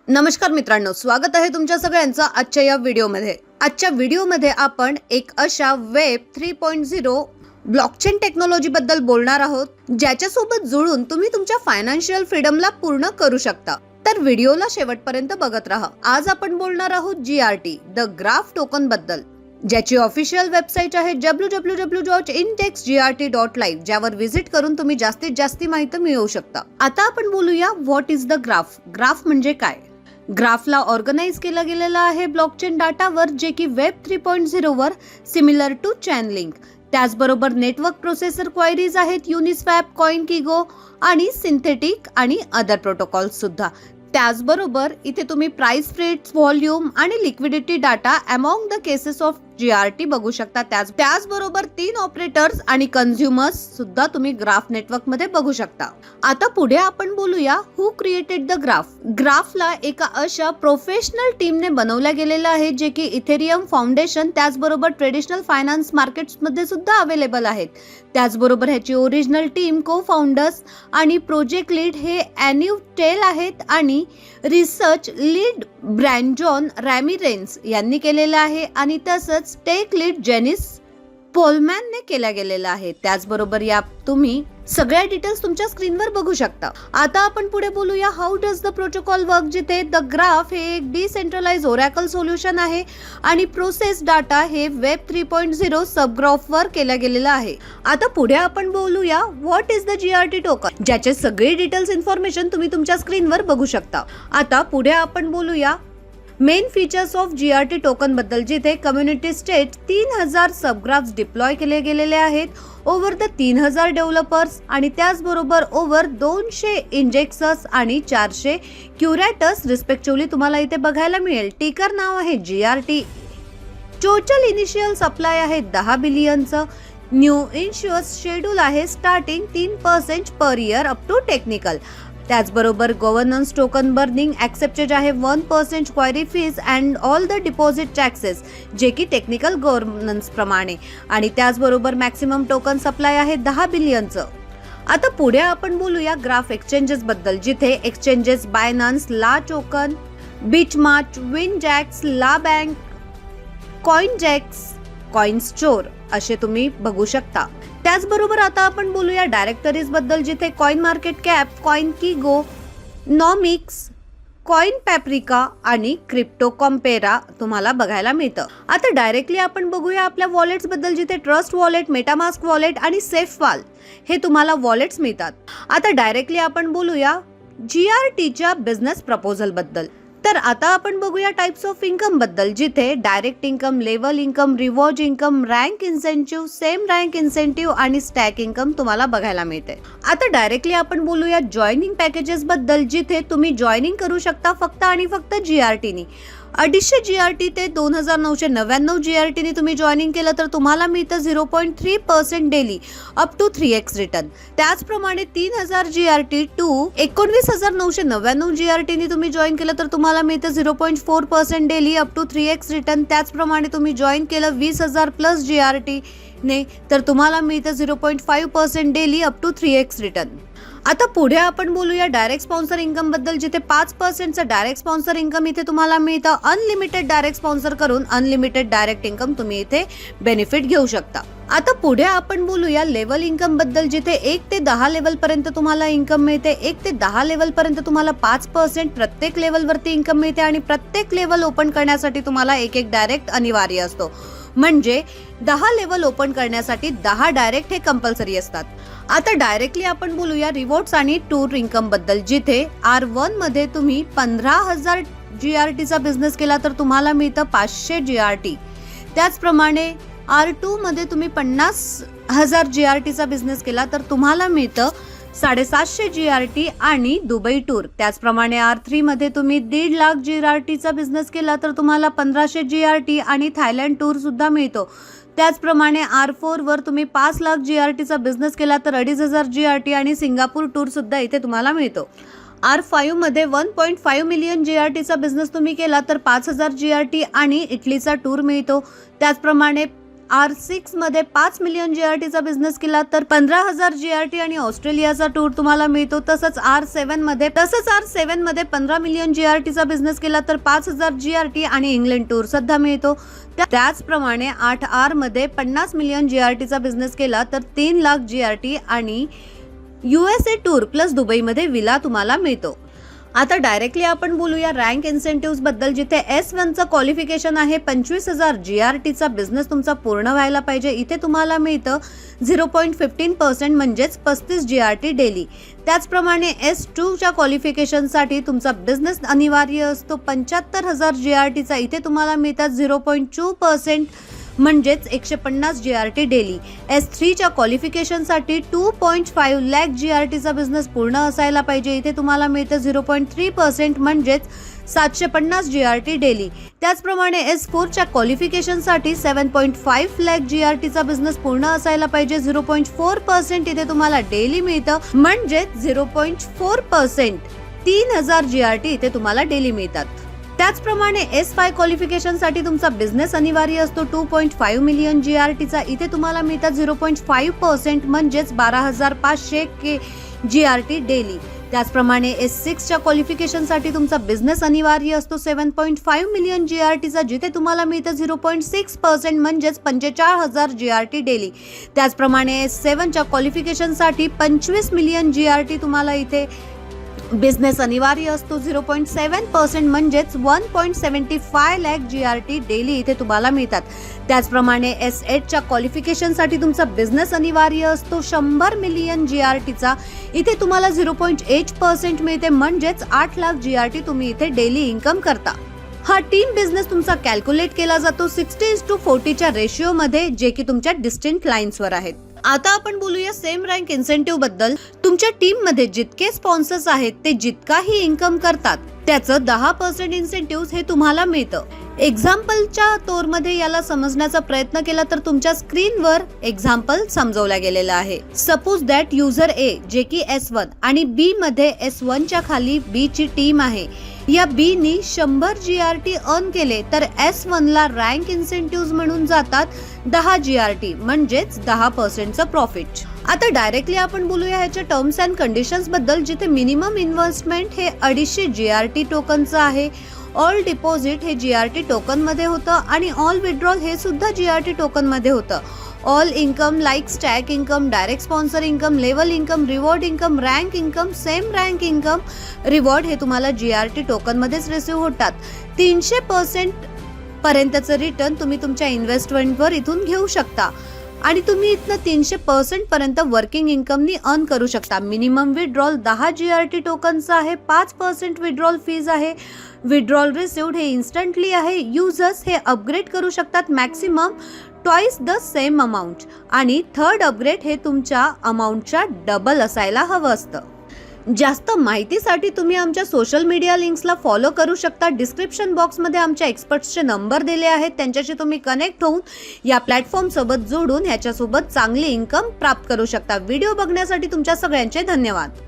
नमस्कार मित्रांनो, स्वागत आहे तुमच्या सगळ्यांचं आजच्या या व्हिडिओमध्ये। आजच्या व्हिडिओमध्ये आपण एक अशा वेब 3.0 ब्लॉकचेन टेक्नॉलॉजी बद्दल बोलणार आहोत, ज्याच्या सोबत जुळून तुम्ही तुमच्या फायनान्शियल फ्रीडमला पूर्ण करू शकता। तर व्हिडिओला शेवटपर्यंत बघत राहा। आज आपण बोलणार आहोत GRT द ग्राफ टोकन बद्दल, ज्याची ऑफिशियल वेबसाईट आहे www.indexgrt.live, ज्यावर व्हिजिट करून तुम्ही जास्तीत जास्त माहिती मिळवू शकता। आता आपण बोलूया what is the graph. Graph म्हणजे काय? ग्राफला ऑर्गनाइज केला गेलेला आहे ब्लॉकचेन डाटावर, जे की वेब 3.0 वर सिमिलर टू चॅनलिंक। त्याचबरोबर नेटवर्क प्रोसेसर क्वायरीज आहेत युनिस्वॅप, कॉइनकिगो आणि सिंथेटिक आणि अदर प्रोटोकॉल्स सुद्धा। त्याचबरोबर इथे तुम्ही प्राइस स्प्रेड्स, व्हॉल्यूम आणि liquidity data among the cases of GRT बघू शकता। त्याचबरोबर 3 ऑपरेटर्स आणि कन्झ्युमर्स सुद्धा तुम्ही ग्राफ नेटवर्क मध्ये बघू शकता। आता पुढे आपण बोलूया हु क्रिएटेड द ग्राफ। ग्राफला एका अशा प्रोफेशनल टीमने बनवल्या गेलेला आहे, जे की इथेरियम फाउंडेशन त्याचबरोबर ट्रेडिशनल फायनान्स मार्केट्स मध्ये सुद्धा अवेलेबल आहेत। त्याचबरोबर ह्याची ओरिजिनल टीम, को फाउंडर्स आणि प्रोजेक्ट लीड हे ॲन्यू टेल आहेत आणि रिसर्च लीड ब्रँजॉन रॅमिरेन्स यांनी केलेलं आहे आणि तसंच टेक लीड जेनिस पोलमॅनने केला गेलेला आहे। त्याचबरोबर या तुम्ही सगळ्या डिटेल्स तुमच्या स्क्रीनवर बघू शकता। आता आपण पुढे बोलूया how does the protocol work, जिथे द ग्राफ हे एक डिसेंट्रलाइज ओरॅकल सोल्युशन आहे आणि प्रोसेस डाटा हे वेब 3.0 सबग्राफवर केला गेलेला आहे। आता पुढे आपण बोलूया what is the GRT token, ज्याचे सगळे डिटेल्स इन्फॉर्मेशन तुम्ही तुमच्या स्क्रीनवर बघू शकता। आता पुढे आपण बोलूया main features of GRT token बद्दल, जिथे कम्युनिटी स्टेट 3000 सबग्राफ्स डिप्लॉय केले गेलेले आहेत ओव्हर द 3000 डेव्हलपर्स आणि त्याचबरोबर ओव्हर 200 इंजेक्सर्स आणि 400 क्युरेटर्स रिस्पेक्टिव्हली तुम्हाला इथे बघायला मिळेल। टिकर नाव आहे GRT। टोटल इनिशियल सप्लाय आहे 10 बिलियनचं। न्यू इन्शुअर्स शेड्यूल आहे starting 3% per year up to technical. त्याचबरोबर गव्हर्नन्स टोकन बर्निंग ॲक्सेप्टेड आहे 1% query fees and all the deposit taxes, जे की टेक्निकल गव्हर्नन्स प्रमाणे। आणि त्याचबरोबर मॅक्सिमम टोकन सप्लाय आहे 10 बिलियनचं। आता पुढे आपण बोलूया ग्राफ एक्सचेंजेस बद्दल, जिथे एक्सचेंजेस बायनान्स, ला टोकन, बिटमार्ट, विनजॅक्स, ला बँक, कॉइनजॅक्स, कॉइनस्टोर असे तुम्ही बघू शकता। त्याचबरोबर आता आपण बोलूया डायरेक्टरीज बद्दल, जिथे कॉइन मार्केट कॅप, कॉइनकिगो, नॉमिक्स, कॉइन पॅप्रिका आणि क्रिप्टो कॉम्पेरा तुम्हाला बघायला मिळतं। आता डायरेक्टली आपण बघूया आपल्या वॉलेट्स बद्दल, जिथे ट्रस्ट वॉलेट, मेटामास्क वॉलेट आणि सेफवाल हे तुम्हाला वॉलेट्स मिळतात। आता डायरेक्टली आपण बोलूया GRTच्या बिझनेस प्रपोजल बद्दल। तर आता आपण बघूया टाइप्स ऑफ इन्कम बद्दल, जिथे direct income, level income, reward income, rank incentive, same rank incentive आणि स्टॅक इन्कम तुम्हाला बघायला मिळते। आता डायरेक्टली आपण बोलूया जॉईनिंग पॅकेजेस बद्दल, जिथे तुम्ही जॉईनिंग करू शकता फक्त आणि फक्त GRTनी। 250 GRT ते 2999 GRTनी तुम्ही जॉईनिंग केलं तर तुम्हाला मिळतं 0.3% daily up to 3x return. त्याचप्रमाणे 3000 GRT टू 19,999 GRTनी तुम्ही जॉईन केलं तर तुम्हाला मिळतं 0.4% daily up to 3x return. त्याचप्रमाणे तुम्ही जॉईन केलं 20,000 प्लस GRT ने तर तुम्हाला मिळतं 0.5% daily up to 3x return. आता पुढे आपण बोलूया डायरेक्ट स्पॉन्सर इन्कम बद्दल, जिथे 5% डायरेक्ट स्पॉन्सर इन्कम इथे तुम्हाला मिळतं। अनलिमिटेड डायरेक्ट स्पॉन्सर करून अनलिमिटेड डायरेक्ट इन्कम तुम्ही इथे बेनिफिट घेऊ शकता। आता पुढे आपण बोलूया लेवल इन्कम बद्दल, जिथे 1 ते 10 लेवल पर्यंत तुम्हाला इन्कम मिळते। 1 ते 10 लेवल पर्यंत तुम्हाला 5% प्रत्येक लेवलवरती इन्कम मिळते आणि प्रत्येक लेवल ओपन करण्यासाठी तुम्हाला एक डायरेक्ट अनिवार्य असतो। म्हणजे 10 लेवल ओपन करण्यासाठी 10 डायरेक्ट हे कंपल्सरी असतात। आता डायरेक्टली आपण बोलूया रिवॉर्ड्स आणि टूर इन्कम बद्दल, जिथे R1 मध्ये तुम्ही 15,000 GRTचा बिझनेस केला तर तुम्हाला मिळतं 500 GRT। त्याचप्रमाणे R2 मध्ये तुम्ही 50,000 GRTचा बिझनेस केला तर तुम्हाला मिळतं 750 GRT आणि दुबई टूर। त्याचप्रमाणे R3 मध्ये तुम्ही 1.5 लाख GRTचा बिझनेस केला तर तुम्हाला 1500 GRT आणि थायलंड टूर सुद्धा मिळतो। त्याचप्रमाणे R4 वर तुम्ही 5 लाख GRTचा बिझनेस केला तर 2,500 GRT आणि सिंगापूर टूर सुद्धा इथे तुम्हाला मिळतो। R5 मध्ये 1.5 मिलियन GRTचा बिझनेस तुम्ही केला तर 5,000 GRT आणि इटलीचा टूर मिळतो। त्याचप्रमाणे R6 मध्ये 5 मिलियन GRTचा बिझनेस केला तर 15,000 GRT आणि ऑस्ट्रेलियाचा टूर तुम्हाला मिळतो. तसंच R7 मध्ये 15 मिलियन GRTचा बिझनेस केला तर 5,000 GRT आणि इंग्लंड टूर सुद्धा मिळतो. त्याचप्रमाणे 8R मध्ये 50 मिलियन GRTचा बिझनेस केला तर 3 लाख GRT आणि USA टूर प्लस दुबईमध्ये विला तुम्हाला मिळतो. आता डायरेक्टली आपण बोलूया रँक इन्सेंटिव्ह बद्दल, जिथे S1 चं क्वालिफिकेशन आहे 25,000 GRTचा बिझनेस तुमचा पूर्ण व्हायला पाहिजे. इथे तुम्हाला मिळतं 0.15% म्हणजेच 35 GRT डेली. त्याचप्रमाणे S2 च्या क्वालिफिकेशनसाठी तुमचा बिझनेस अनिवार्य असतो 75,000 GRTचा. इथे तुम्हाला मिळतात 0.2% म्हणजेच 150 GRT डेली. S3 च्या क्वालिफिकेशनसाठी 2.5 लाख GRTचा बिझनेस पूर्ण असायला पाहिजे. इथे तुम्हाला मिळतं 0.3% म्हणजेच 750 GRT डेली. त्याचप्रमाणे S4 च्या क्वालिफिकेशनसाठी 7.5 लाख GRTचा बिझनेस पूर्ण असायला पाहिजे. 0.4% इथे तुम्हाला डेली मिळतं म्हणजेच 0.4% 3,000 GRT इथे तुम्हाला डेली मिळतात. त्याचप्रमाणे S5 क्वालिफिकेशनसाठी तुमचा बिझनेस अनिवार्य असतो 2.5 मिलियन GRTचा. इथे तुम्हाला मिळतात 0.5% म्हणजेच 12,500 GRT डेली. त्याचप्रमाणे S6 च्या क्वालिफिकेशनसाठी तुमचा बिझनेस अनिवार्य असतो 7.5 मिलियन GRTचा, जिथे तुम्हाला मिळतं 0.6% म्हणजेच 45,000 GRT डेली. त्याचप्रमाणे S7 च्या क्वालिफिकेशनसाठी 25 मिलियन GRT तुम्हाला इथे बिझनेस अनिवार्य असतो 0.7% म्हणजेच 1.75 लाख GRT डेली इथे तुम्हाला मिळतात. त्याचप्रमाणे S8 च्या क्वालिफिकेशनसाठी तुमचा बिझनेस अनिवार्य असतो 100 मिलियन GRTचा. इथे तुम्हाला 0.8% मिळते म्हणजेच 8 लाख GRT तुम्ही इथे डेली इन्कम करता. हा टीम बिझनेस तुमचा कॅल्क्युलेट केला जातो 60:40 च्या रेशिओ मध्ये, जे की तुमच्या डिस्टिंक्ट लाईन्सवर आहेत. आता आपण बोलूया सेम रँक इन्सेंटिव्ह बद्दल. तुमच्या टीम मध्ये जितके स्पॉन्सर्स आहेत ते जितकाही इन्कम करतात त्याचं 10% इन्सेंटिव्ह हे तुम्हाला मिळतं. एक्झाम्पलच्या तोरमध्ये याला समजण्याचा प्रयत्न केला तर तुमच्या स्क्रीनवर एक्झाम्पल समजवला गेलेला आहे. सपोज दॅट युजर A जे की S1 आणि B मध्ये S1 च्या खाली B ची टीम आहे. या B नी 100 GRT अर्न केले तर S1 ला रँक इन्सेंटिव्ह म्हणून जातात 10 GRT म्हणजेच 10% चं प्रॉफिट. आता डायरेक्टली आपण बोलूया ह्याच्या टर्म्स अँड कंडिशन्स बद्दल, जिथे मिनिमम इन्व्हेस्टमेंट हे 250 GRT टोकनचं आहे. ऑल डिपॉझिट हे GRT टोकन मध्ये होतं आणि ऑल विड्रॉल हे सुद्धा GRT टोकन मध्ये होतं. All income like stack income, direct sponsor income, level income, reward income, rank income, same rank income, reward हे तुम्हाला GRT टोकन मध्येच रिसिव्ह होतात. 300% पर्यंतचं रिटर्न तुम्ही तुमच्या इन्व्हेस्टमेंटवर इथून घेऊ शकता आणि तुम्ही इथनं 300% पर्यंत वर्किंग इन्कमनी अर्न करू शकता. मिनिमम विड्रॉल 10 GRT टोकनचं आहे. 5% विड्रॉल फीज आहे. विड्रॉल रिसिव्ड हे इन्स्टंटली आहे. युजर्स हे अपग्रेड करू शकतात maximum twice the same amount आणि थर्ड अपग्रेड हे तुमच्या अमाऊंटच्या डबल असायला हवं असतं. जास्त माहितीसाठी तुम्ही आमच्या सोशल मीडिया लिंक्सला फॉलो करू शकता. डिस्क्रिप्शन बॉक्समध्ये आमच्या एक्सपर्ट्सचे नंबर दिले आहेत, त्यांच्याशी तुम्ही कनेक्ट होऊन या प्लॅटफॉर्म सोबत जोडून ह्याच्यासोबत चांगली इन्कम प्राप्त करू शकता. व्हिडिओ बघण्यासाठी तुमच्या सगळ्यांचे धन्यवाद.